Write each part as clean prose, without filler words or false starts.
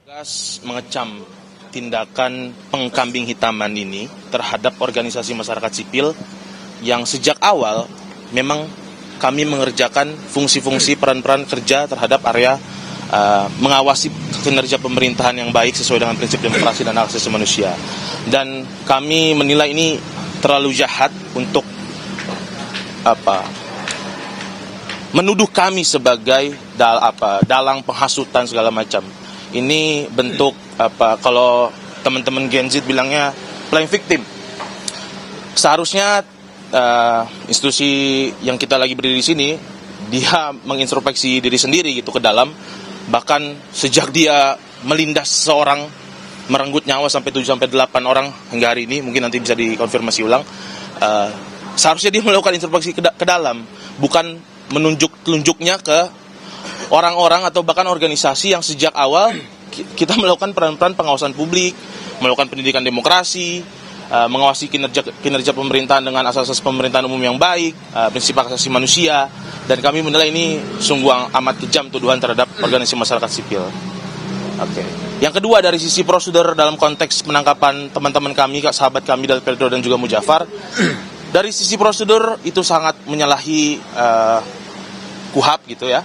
Tegas mengecam tindakan pengkambing hitaman ini terhadap organisasi masyarakat sipil yang sejak awal memang kami mengerjakan fungsi-fungsi peran-peran kerja terhadap area mengawasi kinerja pemerintahan yang baik sesuai dengan prinsip demokrasi dan hak asasi manusia. Dan kami menilai ini terlalu jahat untuk menuduh kami sebagai dalang penghasutan segala macam. Ini bentuk kalau teman-teman Gen Z bilangnya playing victim. Seharusnya institusi yang kita lagi berdiri di sini dia mengintrospeksi diri sendiri gitu ke dalam, bahkan sejak dia melindas seseorang, merenggut nyawa sampai 7-8 orang hingga hari ini, mungkin nanti bisa dikonfirmasi ulang. Seharusnya dia melakukan introspeksi ke dalam, bukan menunjuk-tunjuknya ke orang-orang atau bahkan organisasi yang sejak awal kita melakukan peran-peran pengawasan publik, melakukan pendidikan demokrasi, mengawasi kinerja pemerintahan dengan asas-asas pemerintahan umum yang baik, prinsip hak asasi manusia, dan kami menilai ini sungguh amat kejam tuduhan terhadap organisasi masyarakat sipil. Yang kedua, dari sisi prosedur dalam konteks penangkapan teman-teman kami, sahabat kami Del Pedro dan juga Mujafar, dari sisi prosedur itu sangat menyalahi KUHAP gitu ya.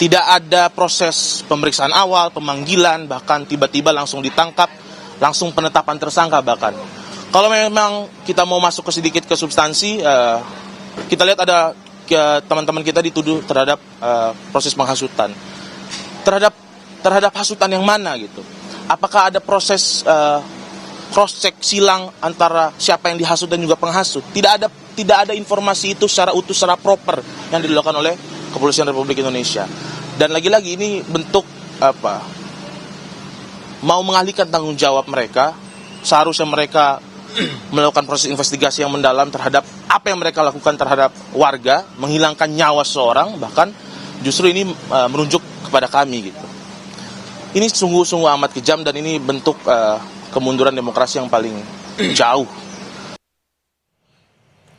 Tidak ada proses pemeriksaan awal, pemanggilan, bahkan tiba-tiba langsung ditangkap, langsung penetapan tersangka bahkan. Kalau memang kita mau masuk sedikit ke substansi, kita lihat ada teman-teman kita dituduh terhadap proses penghasutan. Terhadap hasutan yang mana gitu? Apakah ada proses cross check silang antara siapa yang dihasut dan juga penghasut? Tidak ada informasi itu secara utuh, secara proper yang dilakukan oleh Kepolisian Republik Indonesia. Dan lagi-lagi ini bentuk mau mengalihkan tanggung jawab mereka. Seharusnya mereka melakukan proses investigasi yang mendalam terhadap apa yang mereka lakukan terhadap warga, menghilangkan nyawa seseorang, bahkan justru ini menunjuk kepada kami gitu. Ini sungguh-sungguh amat kejam dan ini bentuk kemunduran demokrasi yang paling jauh.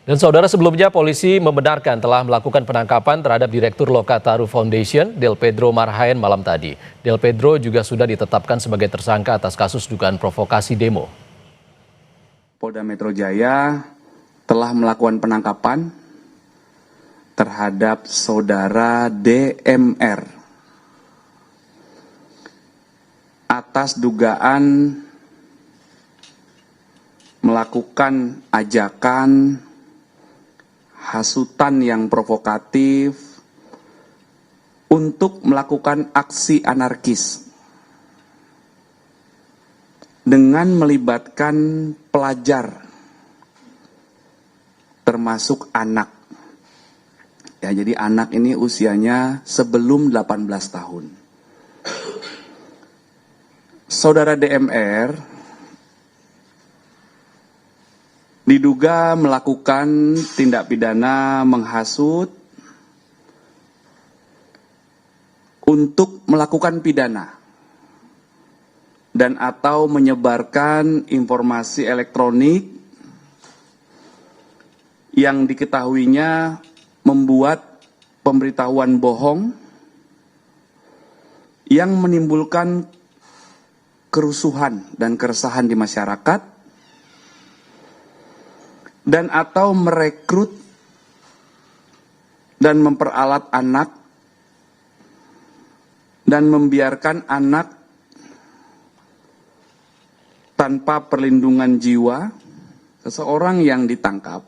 Dan saudara, sebelumnya polisi membenarkan telah melakukan penangkapan terhadap Direktur Lokataru Foundation, Del Pedro Marhaen malam tadi. Del Pedro juga sudah ditetapkan sebagai tersangka atas kasus dugaan provokasi demo. Polda Metro Jaya telah melakukan penangkapan terhadap saudara DMR atas dugaan melakukan ajakan hasutan yang provokatif untuk melakukan aksi anarkis dengan melibatkan pelajar termasuk anak. Ya, jadi anak ini usianya sebelum 18 tahun. Saudara DMR diduga melakukan tindak pidana menghasut untuk melakukan pidana dan atau menyebarkan informasi elektronik yang diketahuinya membuat pemberitahuan bohong yang menimbulkan kerusuhan dan keresahan di masyarakat, dan atau merekrut dan memperalat anak dan membiarkan anak tanpa perlindungan jiwa. Seseorang yang ditangkap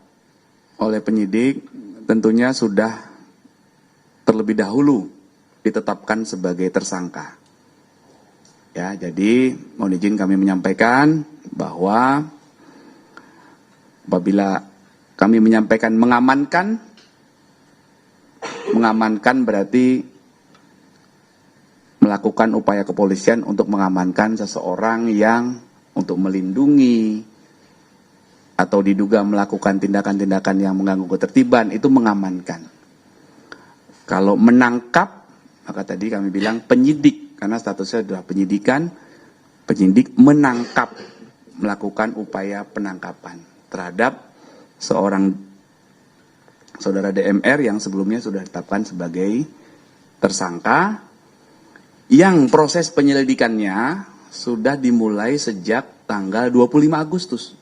oleh penyidik tentunya sudah terlebih dahulu ditetapkan sebagai tersangka. Ya, jadi mohon izin kami menyampaikan bahwa apabila kami menyampaikan mengamankan berarti melakukan upaya kepolisian untuk mengamankan seseorang yang untuk melindungi atau diduga melakukan tindakan-tindakan yang mengganggu ketertiban, itu mengamankan. Kalau menangkap, maka tadi kami bilang penyidik, karena statusnya adalah penyidikan, penyidik menangkap, melakukan upaya penangkapan terhadap seorang saudara DMR yang sebelumnya sudah ditetapkan sebagai tersangka yang proses penyelidikannya sudah dimulai sejak tanggal 25 Agustus.